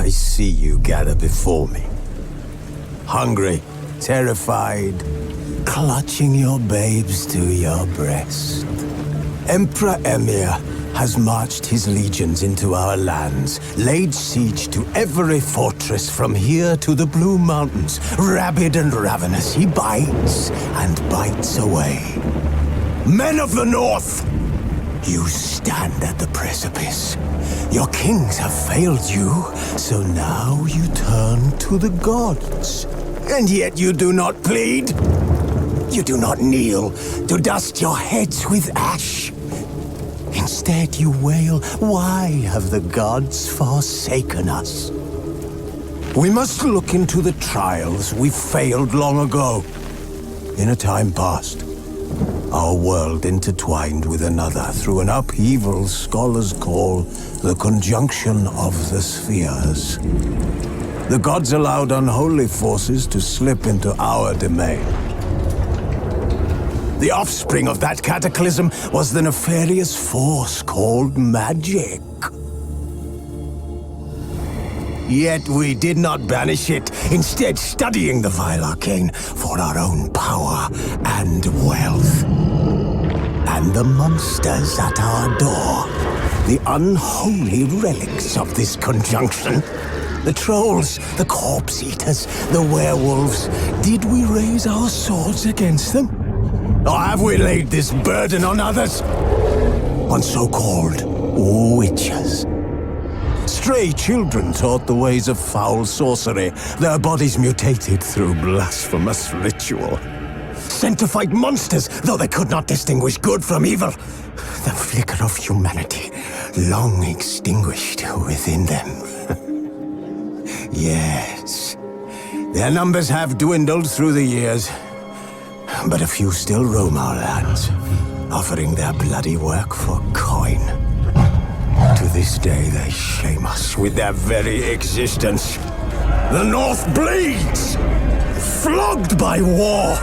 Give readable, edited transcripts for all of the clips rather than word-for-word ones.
I see you gather before me. Hungry, terrified, clutching your babes to your breast. Emperor Emir has marched his legions into our lands, laid siege to every fortress from here to the Blue Mountains. Rabid and ravenous, he bites and bites away. Men of the North! You stand at the precipice. Your kings have failed you, so now you turn to the gods. And yet you do not plead. You do not kneel to dust your heads with ash. Instead you wail, why have the gods forsaken us? We must look into the trials we failed long ago. In a time past, our world intertwined with another through an upheaval scholars call the conjunction of the spheres. The gods allowed unholy forces to slip into our domain. The offspring of that cataclysm was the nefarious force called magic. Yet we did not banish it, instead studying the vile arcane for our own power and wealth. And the monsters at our door, the unholy relics of this conjunction. The trolls, the corpse eaters, the werewolves. Did we raise our swords against them? Or have we laid this burden on others? On so-called witches. Stray children taught the ways of foul sorcery, their bodies mutated through blasphemous ritual. Sent to fight monsters, though they could not distinguish good from evil. The flicker of humanity, long extinguished within them. Yes, their numbers have dwindled through the years, but a few still roam our lands, offering their bloody work for coin. To this day, they shame us with their very existence. The North bleeds, flogged by war.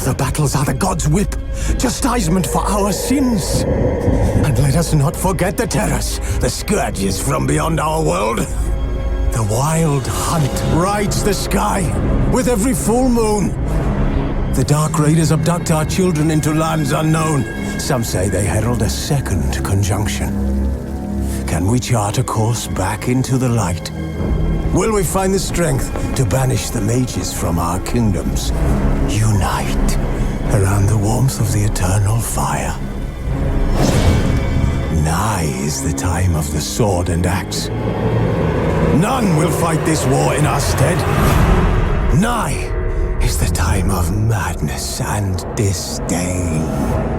The battles are the gods' whip, chastisement for our sins. And let us not forget the terrors, the scourges from beyond our world. The wild hunt rides the sky with every full moon. The Dark Raiders abduct our children into lands unknown. Some say they herald a second conjunction. Can we chart a course back into the light? Will we find the strength to banish the mages from our kingdoms? Unite around the warmth of the eternal fire. Nigh is the time of the sword and axe. None will fight this war in our stead. Nigh is the time of madness and disdain.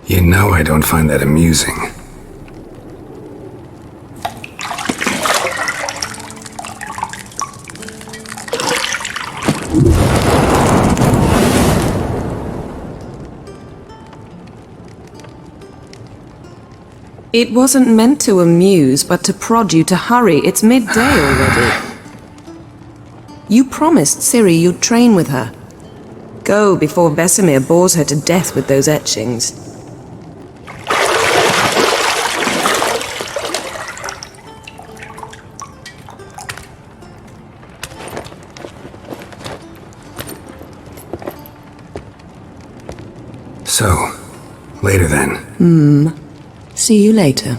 You know I don't find that amusing. It wasn't meant to amuse, but to prod you to hurry. It's midday already. You promised Ciri you'd train with her. Go before Vesemir bores her to death with those etchings. So, later then. See you later.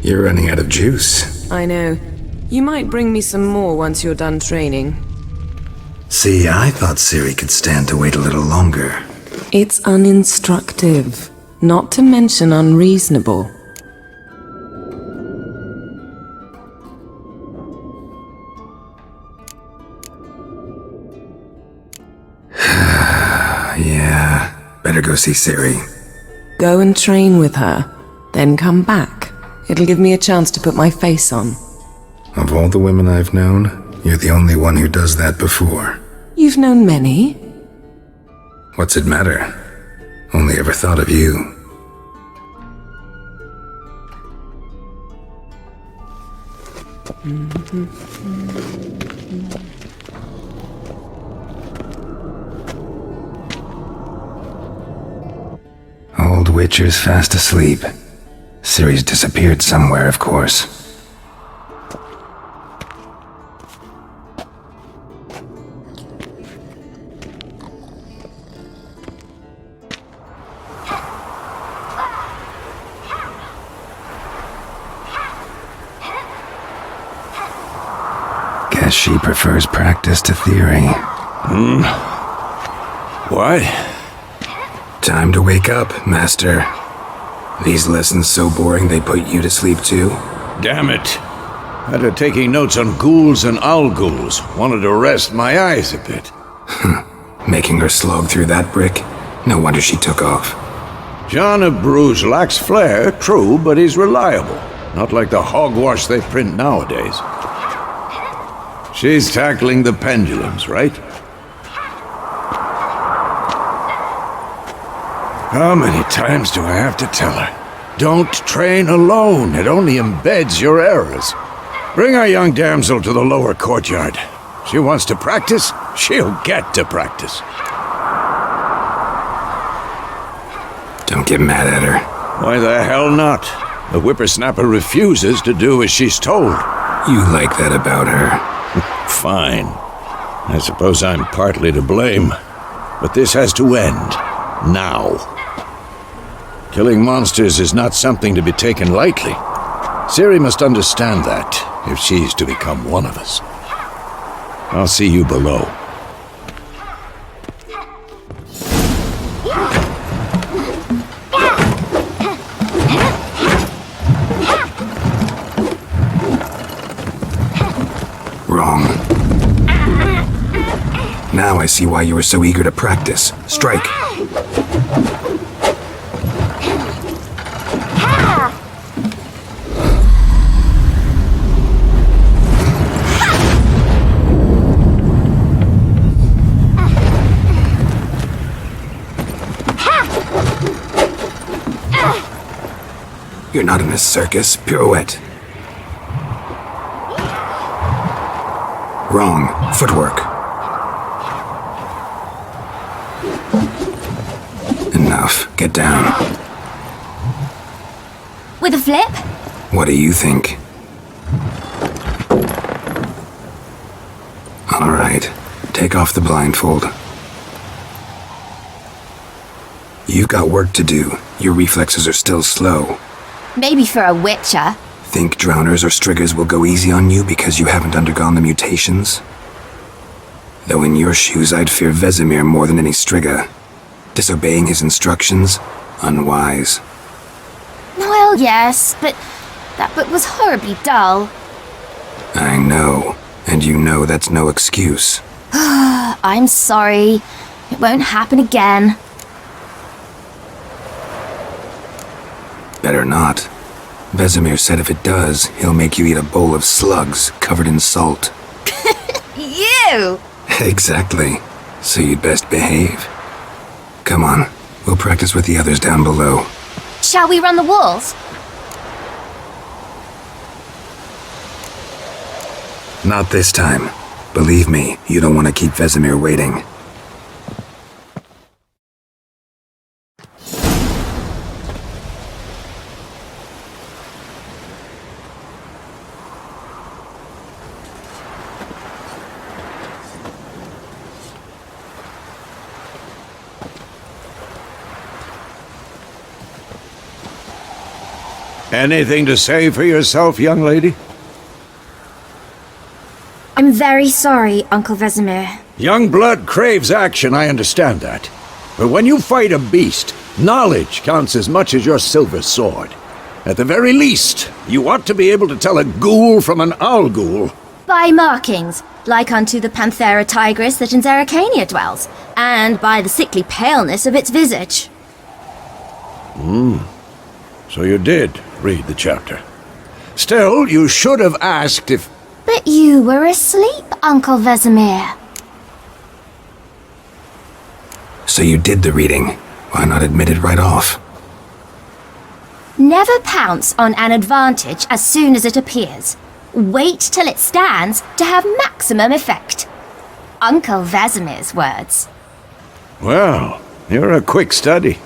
You're running out of juice. I know. You might bring me some more once you're done training. See, I thought Ciri could stand to wait a little longer. It's uninstructive, not to mention unreasonable. Yeah, better go see Ciri. Go and train with her, then come back. It'll give me a chance to put my face on. Of all the women I've known, you're the only one who does that before. You've known many. What's it matter? Only ever thought of you. Old Witcher's fast asleep. Ciri's disappeared somewhere, of course. Guess she prefers practice to theory. What? Time to wake up, Master. These lessons so boring they put you to sleep too? Damn it. After taking notes on ghouls and owl ghouls, wanted to rest my eyes a bit. Making her slog through that brick? No wonder she took off. John of Bruges lacks flair, true, but he's reliable. Not like the hogwash they print nowadays. She's tackling the pendulums, right? How many times do I have to tell her? Don't train alone. It only embeds your errors. Bring our young damsel to the lower courtyard. She wants to practice, she'll get to practice. Don't get mad at her. Why the hell not? The whippersnapper refuses to do as she's told. You like that about her. Fine. I suppose I'm partly to blame. But this has to end. Now. Killing monsters is not something to be taken lightly. Ciri must understand that, if she's to become one of us. I'll see you below. Wrong. Now I see why you were so eager to practice. Strike. You're not in a circus. Pirouette. Wrong. Footwork. Enough. Get down. With a flip? What do you think? All right. Take off the blindfold. You've got work to do. Your reflexes are still slow. Maybe for a witcher. Think drowners or striggers will go easy on you because you haven't undergone the mutations? Though in your shoes, I'd fear Vesemir more than any strigger. Disobeying his instructions? Unwise. Well, yes, but that book was horribly dull. I know. And you know that's no excuse. I'm sorry. It won't happen again. Better not. Vesemir said if it does, he'll make you eat a bowl of slugs covered in salt. You! Exactly. So you'd best behave. Come on, we'll practice with the others down below. Shall we run the walls? Not this time. Believe me, you don't want to keep Vesemir waiting. Anything to say for yourself, young lady? I'm very sorry, Uncle Vesemir. Young blood craves action, I understand that. But when you fight a beast, knowledge counts as much as your silver sword. At the very least, you ought to be able to tell a ghoul from an owl ghoul. By markings, like unto the Panthera tigris that in Zeracania dwells, and by the sickly paleness of its visage. So you did read the chapter. Still, you should have asked if... But you were asleep, Uncle Vesemir. So you did the reading. Why not admit it right off? Never pounce on an advantage as soon as it appears. Wait till it stands to have maximum effect. Uncle Vesemir's words. Well, you're a quick study.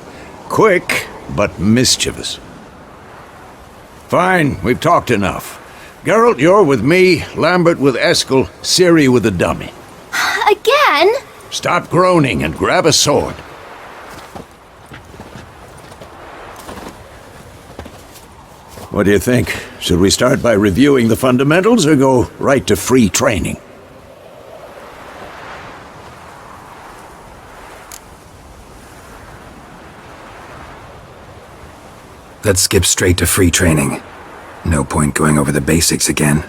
Quick, but mischievous. Fine, we've talked enough. Geralt, you're with me, Lambert with Eskel, Ciri with the dummy. Again? Stop groaning and grab a sword. What do you think? Should we start by reviewing the fundamentals or go right to free training? Let's skip straight to free training. No point going over the basics again.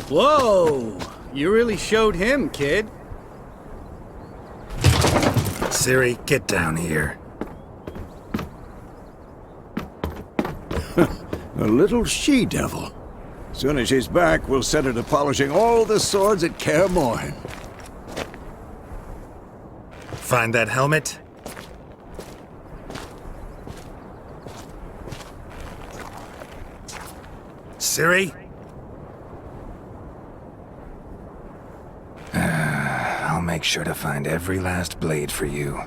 Whoa! You really showed him, kid. Ciri, get down here. A little she-devil. Soon as she's back, we'll set her to polishing all the swords at Kaer Morhen. Find that helmet? Ciri? I'll make sure to find every last blade for you.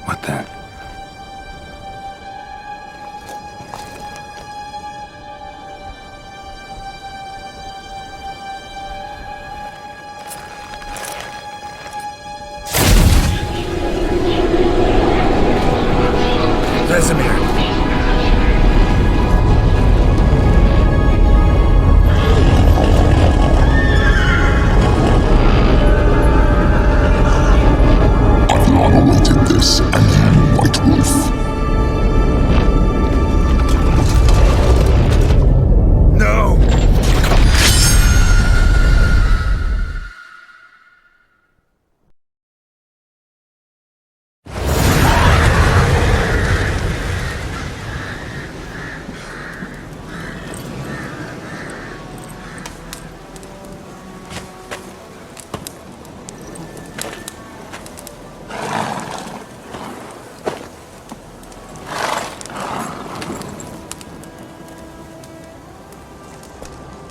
What the?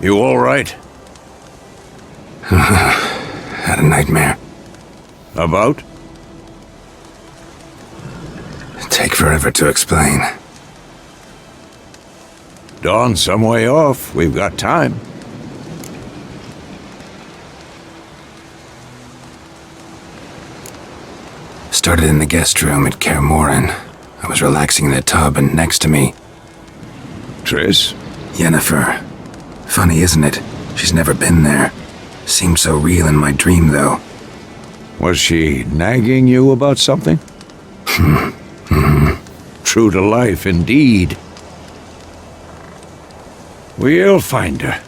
You all right? Had a nightmare. About? Take forever to explain. Dawn's some way off. We've got time. Started in the guest room at Kaer Morhen. I was relaxing in the tub, and next to me, Triss? Yennefer. Funny, isn't it? She's never been there. Seemed so real in my dream, though. Was she nagging you about something? True to life, indeed. We'll find her.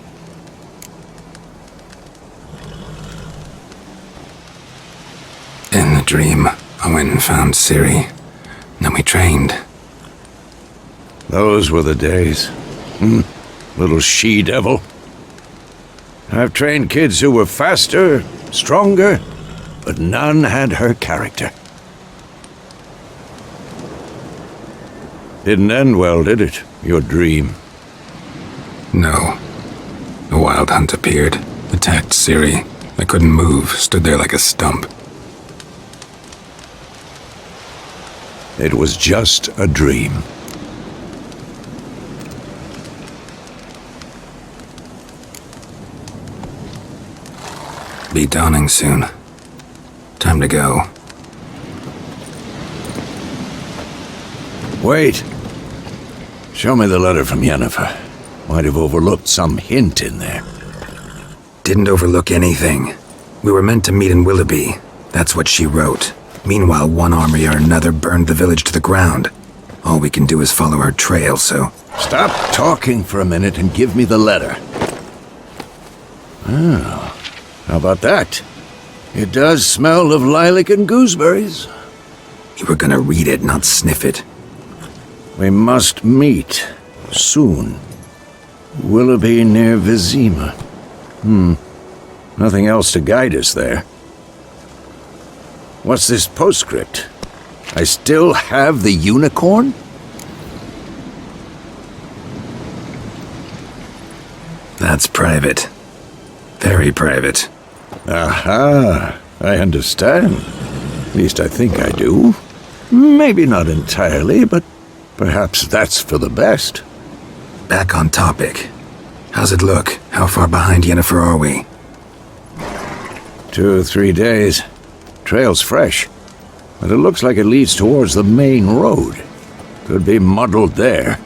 In the dream, I went and found Ciri. Then we trained. Those were the days. Little she-devil. I've trained kids who were faster, stronger, but none had her character. Didn't end well, did it? Your dream? No. A wild hunt appeared, attacked Ciri. I couldn't move, stood there like a stump. It was just a dream. Be dawning soon. Time to go. Wait. Show me the letter from Yennefer. Might have overlooked some hint in there. Didn't overlook anything. We were meant to meet in Willoughby. That's what she wrote. Meanwhile, one army or another burned the village to the ground. All we can do is follow her trail, so... Stop talking for a minute and give me the letter. Oh, how about that? It does smell of lilac and gooseberries. You were gonna read it, not sniff it. We must meet. Soon. Willoughby near Vizima. Nothing else to guide us there. What's this postscript? I still have the unicorn? That's private. Very private. Aha, I understand. At least I think I do. Maybe not entirely, but perhaps that's for the best. Back on topic. How's it look? How far behind Yennefer are we? 2 or 3 days. Trail's fresh, but it looks like it leads towards the main road. Could be muddled there.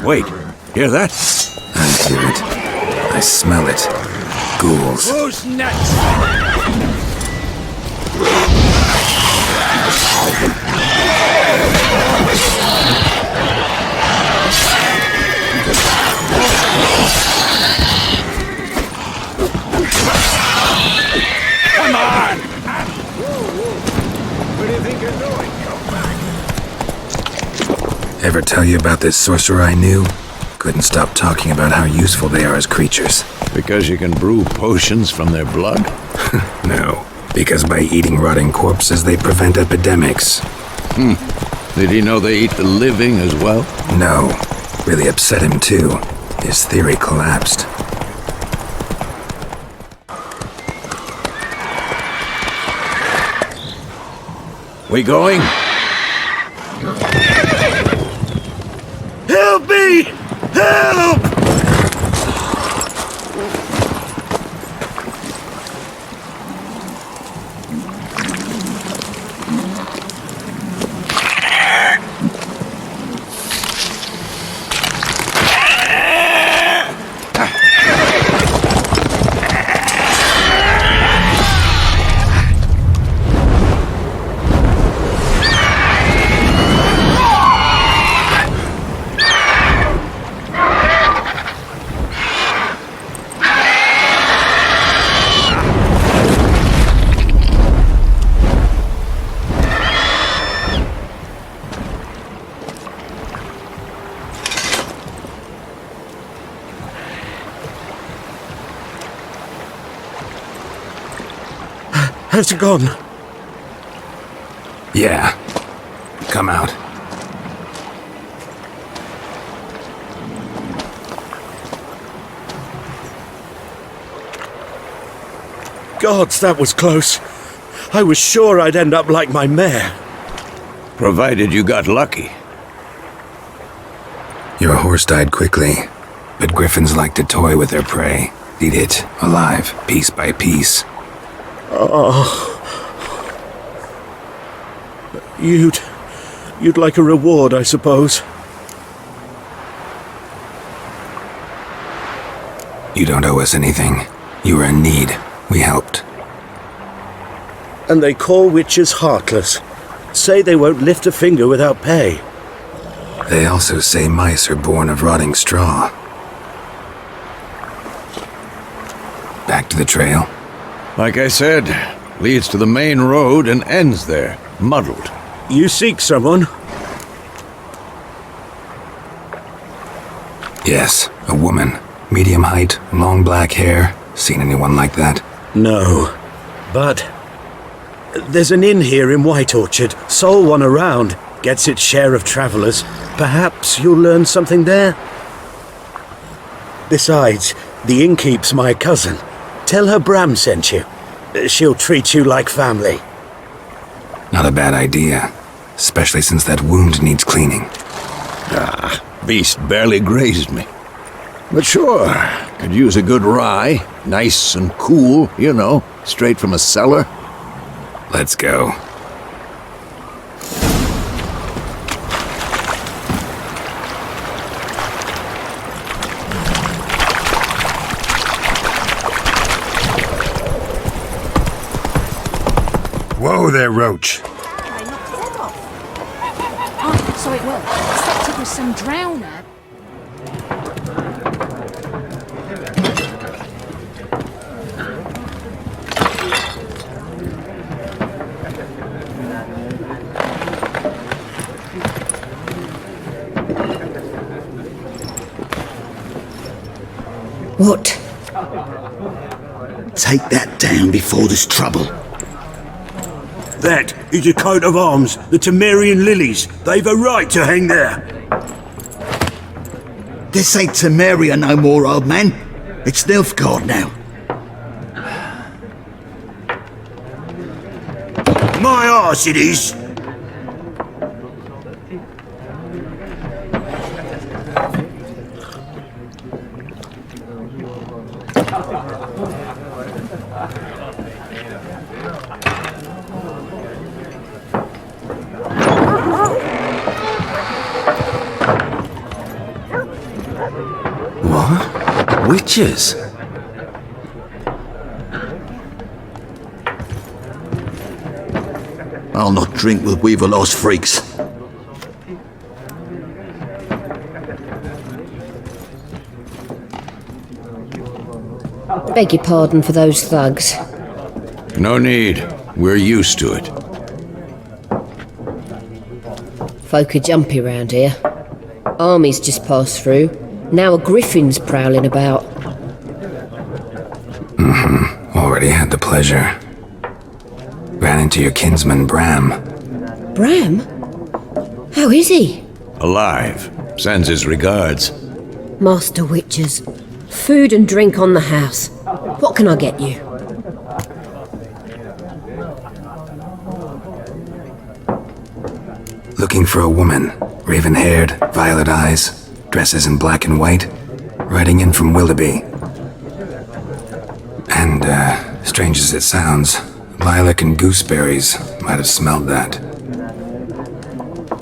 Wait, hear that? I hear it. I smell it. Ghouls. Who's next? Come on! Where do you think you're going? Ever tell you about this sorcerer I knew? Couldn't stop talking about how useful they are as creatures. Because you can brew potions from their blood? No, because by eating rotting corpses they prevent epidemics. Did he know they eat the living as well? No, really upset him too. His theory collapsed. We going? Help me! Help! Has it gone? Yeah. Come out. Gods, that was close. I was sure I'd end up like my mare. Provided you got lucky. Your horse died quickly, but griffins like to toy with their prey. Eat it, alive, piece by piece. Oh. You'd like a reward, I suppose. You don't owe us anything. You were in need. We helped. And they call witches heartless. Say they won't lift a finger without pay. They also say mice are born of rotting straw. Back to the trail. Like I said, leads to the main road and ends there, muddled. You seek someone? Yes, a woman. Medium height, long black hair. Seen anyone like that? No. But there's an inn here in White Orchard. Sole one around. Gets its share of travelers. Perhaps you'll learn something there? Besides, the innkeep's my cousin. Tell her Bram sent you. She'll treat you like family. Not a bad idea. Especially since that wound needs cleaning. Beast barely grazed me. But sure, could use a good rye. Nice and cool, you know, straight from a cellar. Let's go. Whoa there, Roach. I knocked his head off. Oh, so it worked. Except it was some drowner. What? Take that down before there's trouble. That is a coat of arms, the Temerian lilies. They've a right to hang there. This ain't Temeria no more, old man. It's Nilfgaard now. My arse it is. What? Witches? I'll not drink with Weaverlaw's freaks. Beg your pardon for those thugs. No need. We're used to it. Folk are jumpy round here. Armies just passed through. Now a griffin's prowling about. Already had the pleasure. Ran into your kinsman, Bram. Bram? How is he? Alive. Sends his regards. Master Witches. Food and drink on the house. What can I get you? Looking for a woman. Raven-haired, violet eyes, dresses in black and white. Riding in from Willoughby. And, strange as it sounds, lilac and gooseberries might have smelled that.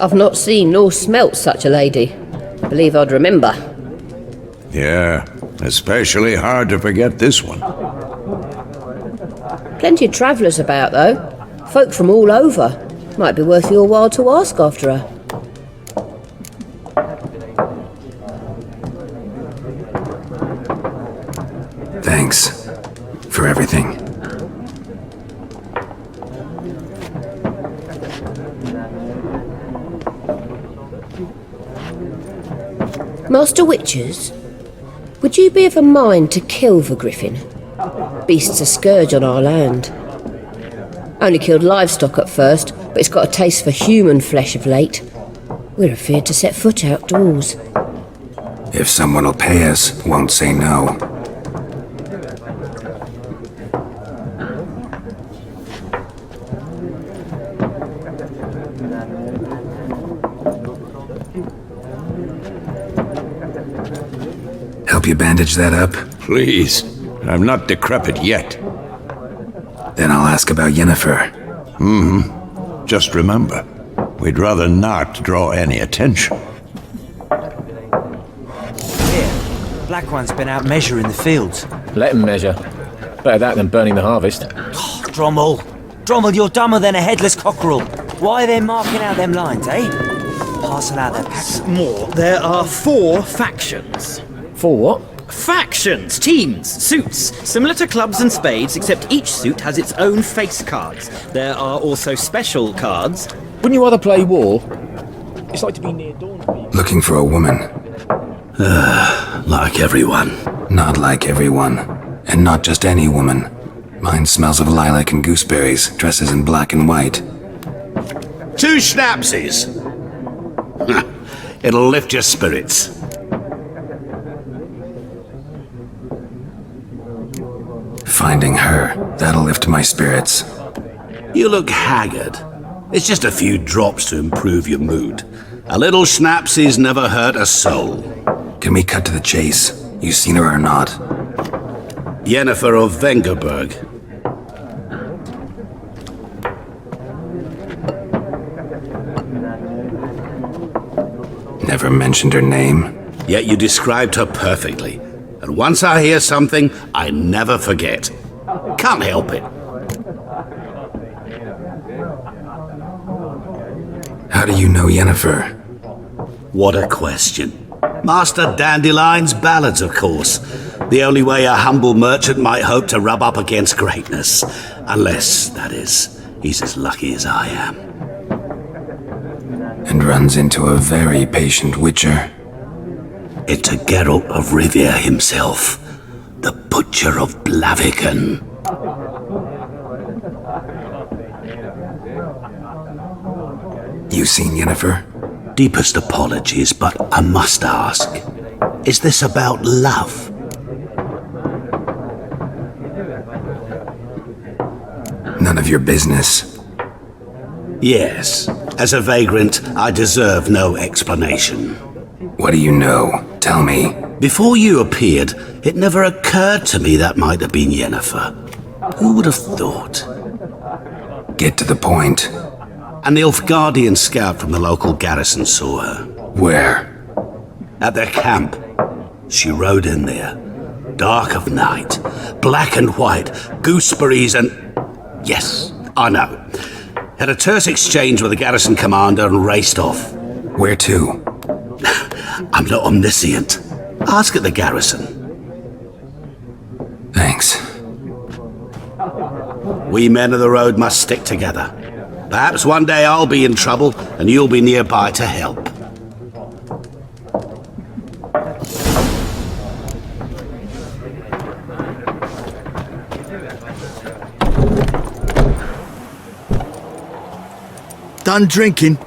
I've not seen nor smelt such a lady. Believe I'd remember. Yeah, especially hard to forget this one. Plenty of travellers about, though. Folk from all over. Might be worth your while to ask after her. Thanks for everything. Master Witches, would you be of a mind to kill the griffin? Beast's a scourge on our land. Only killed livestock at first, but it's got a taste for human flesh of late. We're afeard to set foot outdoors. If someone will pay us, won't say no. Help you bandage that up? Please. I'm not decrepit yet. Then I'll ask about Yennefer. Just remember, we'd rather not draw any attention. Here, Black One's been out measuring the fields. Let him measure. Better that than burning the harvest. Oh, Drommel, you're dumber than a headless cockerel. Why are they marking out them lines, eh? Parcel out their packs. More. There are 4 factions. 4 what? Factions, teams, suits, similar to clubs and spades, except each suit has its own face cards. There are also special cards. Wouldn't you rather play war? It's like to be near dawn. Looking for a woman. Like everyone. Not like everyone. And not just any woman. Mine smells of lilac and gooseberries, dresses in black and white. 2 schnapsies. It'll lift your spirits. Finding her, that'll lift my spirits. You look haggard. It's just a few drops to improve your mood. A little schnapsies never hurt a soul. Can we cut to the chase? You seen her or not? Yennefer of Vengerberg. Never mentioned her name. Yet you described her perfectly. And once I hear something, I never forget. Can't help it. How do you know Yennefer? What a question. Master Dandelion's ballads, of course. The only way a humble merchant might hope to rub up against greatness. Unless, that is, he's as lucky as I am. And runs into a very patient witcher. It's a Geralt of Rivia himself, the Butcher of Blaviken. You seen Yennefer? Deepest apologies, but I must ask. Is this about love? None of your business. Yes. As a vagrant, I deserve no explanation. What do you know? Tell me. Before you appeared, it never occurred to me that might have been Yennefer. Who would have thought? Get to the point. An Nilfgaardian scout from the local garrison saw her. Where? At their camp. She rode in there. Dark of night. Black and white. Gooseberries and... Yes, I know. Had a terse exchange with the garrison commander and raced off. Where to? I'm not omniscient. Ask at the garrison. Thanks. We men of the road must stick together. Perhaps one day I'll be in trouble and you'll be nearby to help. Done drinking?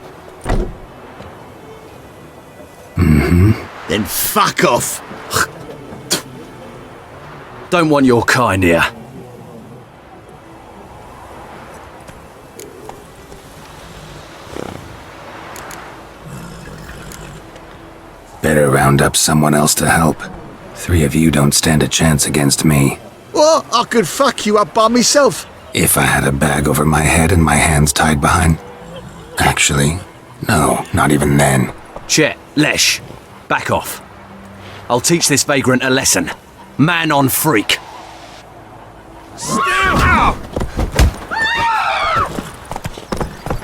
Then fuck off. Don't want your kind here. Better round up someone else to help. 3 of you don't stand a chance against me. Well, I could fuck you up by myself. If I had a bag over my head and my hands tied behind... Actually, no, not even then. Chet, Lesh, back off. I'll teach this vagrant a lesson. Man on freak.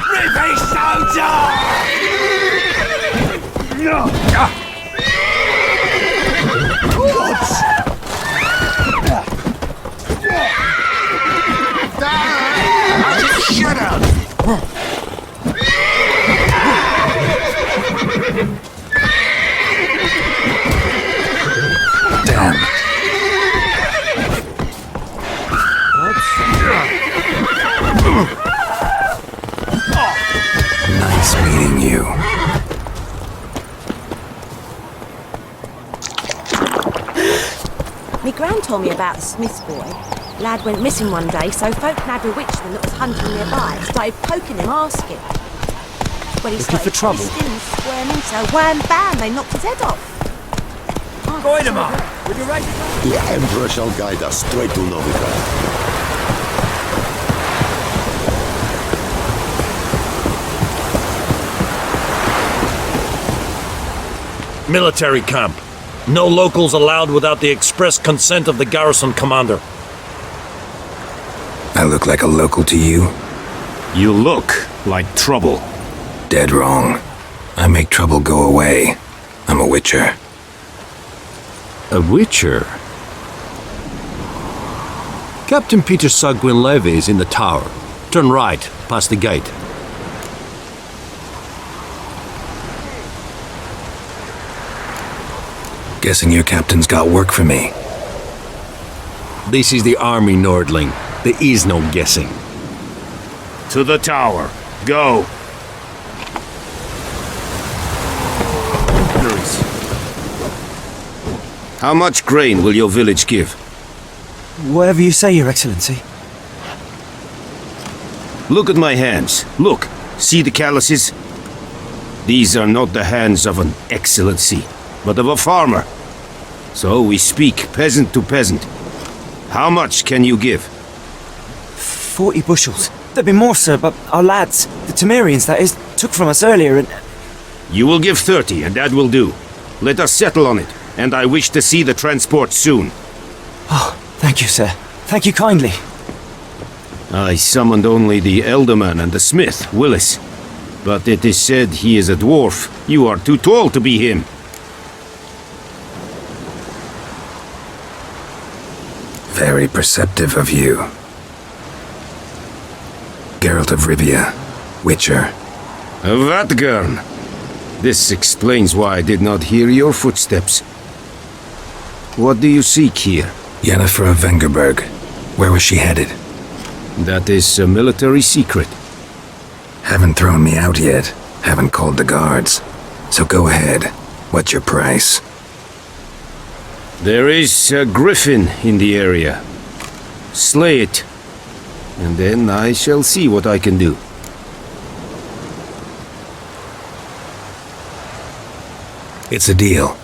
Rivy soldier! Shut up! Damn. Nice meeting you. Me gran told me about the Smith's boy. Lad went missing one day, so folk nabbed a witchman that was hunting nearby and started poking him, asking. When he Looking for started trouble? twisting and squirming, so wham bam, they knocked his head off. Goidemar, would you raise The Emperor shall guide us straight to Novigrad. Military camp. No locals allowed without the express consent of the garrison commander. I look like a local to you? You look like trouble. Dead wrong. I make trouble go away. I'm a witcher. A witcher? Captain Peter Sagwin Levy is in the tower. Turn right, past the gate. Guessing your captain's got work for me. This is the army, Nordling. There is no guessing. To the tower. Go. How much grain will your village give? Whatever you say, Your Excellency. Look at my hands. Look. See the calluses? These are not the hands of an excellency, but of a farmer. So we speak peasant to peasant. How much can you give? 40 bushels. There'd be more, sir, but our lads, the Temerians, that is, took from us earlier and... You will give 30, and that will do. Let us settle on it, and I wish to see the transport soon. Oh, thank you, sir. Thank you kindly. I summoned only the Elderman and the smith, Willis. But it is said he is a dwarf. You are too tall to be him. Very perceptive of you. Geralt de Rivia, Witcher. Vatgern. This explains why I did not hear your footsteps. What do you seek here? Yennefer of Vengerberg. Where was she headed? That is a military secret. Haven't thrown me out yet. Haven't called the guards. So go ahead. What's your price? There is a griffin in the area. Slay it, and then I shall see what I can do. It's a deal.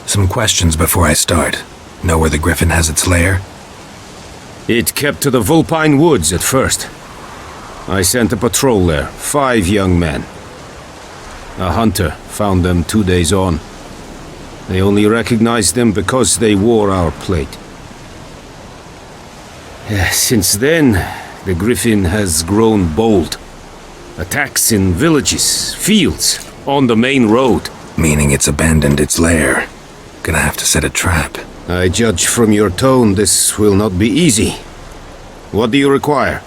Some questions before I start. Know where the griffin has its lair? It kept to the Vulpine Woods at first. I sent a patrol there, 5 young men. A hunter found them 2 days on. They only recognized them because they wore our plate. Since then, the griffin has grown bold. Attacks in villages, fields, on the main road. Meaning it's abandoned its lair. Gonna have to set a trap. I judge from your tone this will not be easy. What do you require?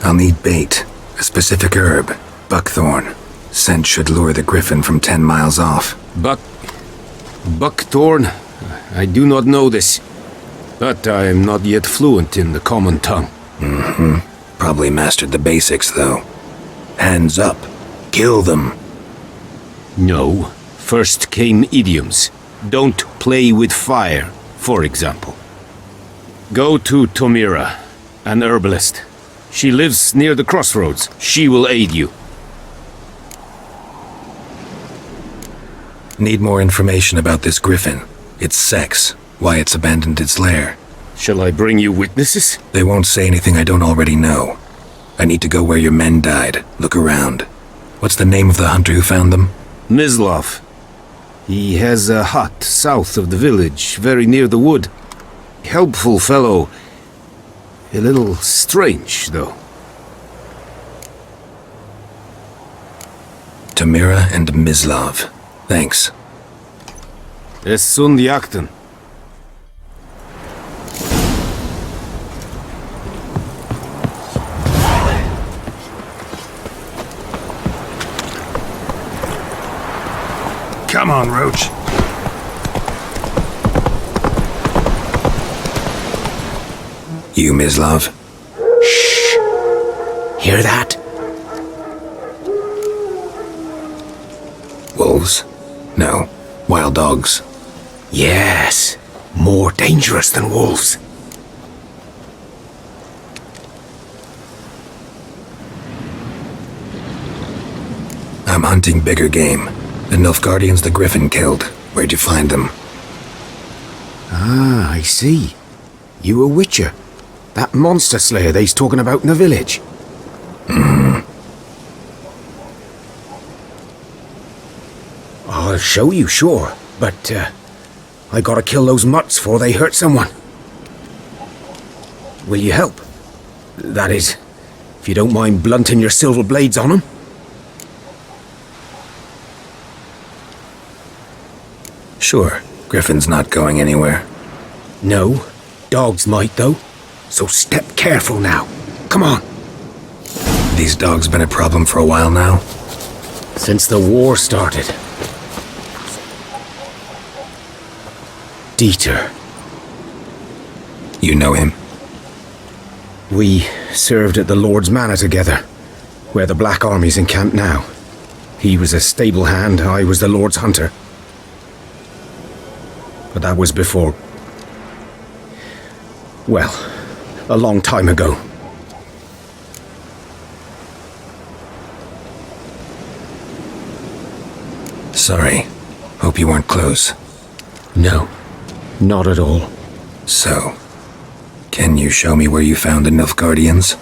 I'll need bait. A specific herb. Buckthorn. Scent should lure the griffin from 10 miles off. Buckthorn? I do not know this. But I am not yet fluent in the common tongue. Mm-hmm. Probably mastered the basics, though. Hands up. Kill them. No. First came idioms. Don't play with fire, for example. Go to Tomira, an herbalist. She lives near the crossroads. She will aid you. Need more information about this griffin. Its sex. Why it's abandoned its lair. Shall I bring you witnesses? They won't say anything I don't already know. I need to go where your men died. Look around. What's the name of the hunter who found them? Mislav. He has a hut south of the village, very near the wood. Helpful fellow. A little strange, though. Tamira and Mislav. Thanks. Essun Yakten. Come on, Roach. You, Mislav? Shh! Hear that? Wolves? No. Wild dogs? Yes. More dangerous than wolves. I'm hunting bigger game. The Nilfgaardians the Griffin killed. Where'd you find them? Ah, I see. You a witcher. That monster slayer they's talking about in the village. I'll show you, sure. But, I gotta kill those mutts before they hurt someone. Will you help? That is, if you don't mind blunting your silver blades on them. Sure. Griffin's not going anywhere. No. Dogs might, though. So step careful now. Come on. These dogs been a problem for a while now? Since the war started. Dieter. You know him? We served at the Lord's Manor together, where the Black Army's encamped now. He was a stable hand, I was the Lord's hunter. But that was before... well, a long time ago. Sorry. Hope you weren't close. No, not at all. So, can you show me where you found the Nilfgaardians?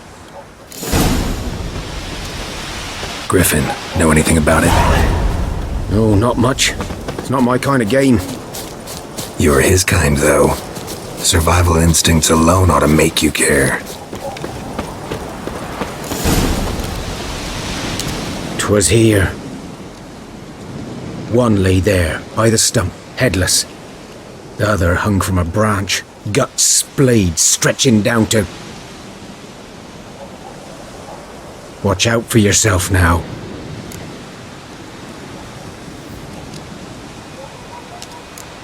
Griffin, know anything about it? No, not much. It's not my kind of game. You're his kind, though. Survival instincts alone ought to make you care. 'Twas here. One lay there, by the stump, headless. The other hung from a branch, guts splayed, stretching down to... Watch out for yourself now.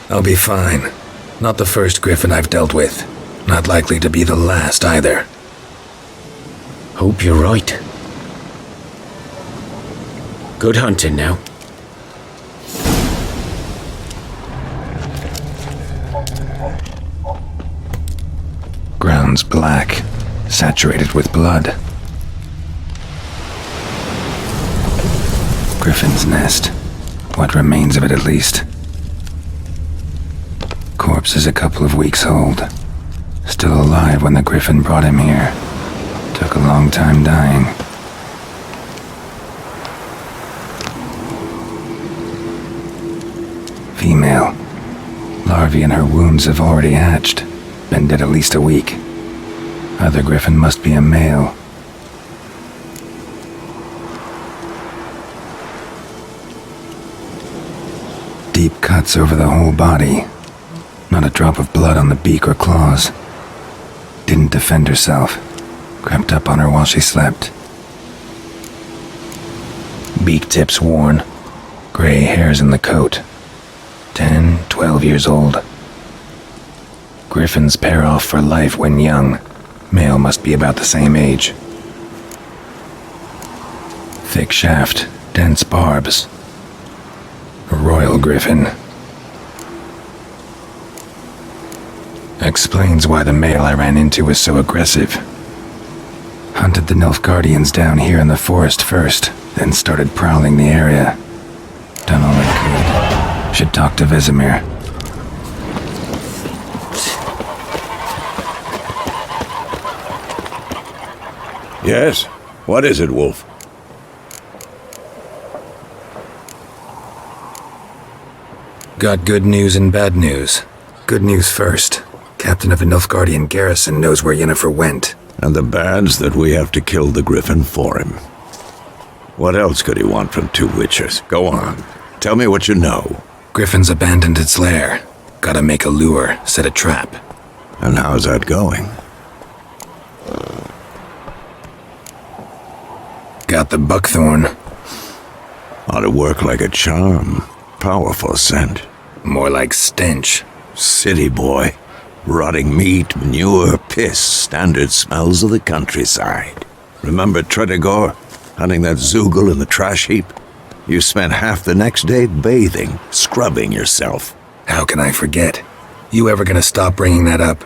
I'll be fine. Not the first Griffin I've dealt with. Not likely to be the last either. Hope you're right. Good hunting now. Ground's black, saturated with blood. Griffin's nest. What remains of it, at least. Corpse is a couple of weeks old. Still alive when the Griffin brought him here. Took a long time dying. Female. Larvae in her wounds have already hatched. Been dead at least a week. Other Griffin must be a male. Deep cuts over the whole body. Not a drop of blood on the beak or claws. Didn't defend herself. Crept up on her while she slept. Beak tips worn. Gray hairs in the coat. 10, 12 years old. Griffins pair off for life when young. Male must be about the same age. Thick shaft, dense barbs. A royal griffin. Explains why the male I ran into was so aggressive. Hunted the Nilfgaardians down here in the forest first, then started prowling the area. Done all I could. Should talk to Vesemir. Yes? What is it, Wolf? Got good news and bad news. Good news first. Captain of a Nilfgaardian garrison knows where Yennefer went. And the bad's that we have to kill the Griffin for him. What else could he want from two witches? Go on. Tell me what you know. Griffin's abandoned its lair. Gotta make a lure, set a trap. And how's that going? Got the buckthorn. Ought to work like a charm. Powerful scent. More like stench. City boy. Rotting meat, manure, piss, standard smells of the countryside. Remember Tredigor? Hunting that Zoogle in the trash heap? You spent half the next day bathing, scrubbing yourself. How can I forget? You ever gonna stop bringing that up?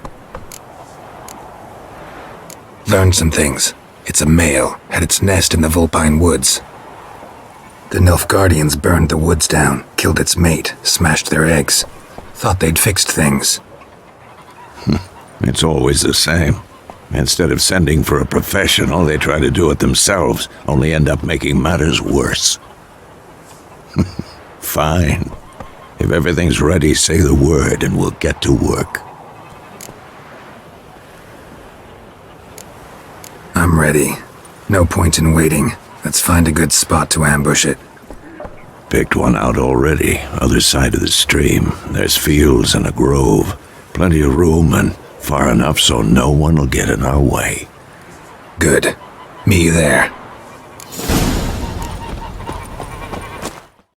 Learned some things. It's a male, had its nest in the Vulpine Woods. The Nilfgaardians burned the woods down, killed its mate, smashed their eggs. Thought they'd fixed things. It's always the same. Instead of sending for a professional, they try to do it themselves, only end up making matters worse. Fine. If everything's ready, say the word and we'll get to work. I'm ready. No point in waiting. Let's find a good spot to ambush it. Picked one out already, other side of the stream. There's fields and a grove. Plenty of room and far enough so no one will get in our way. Good. Me there.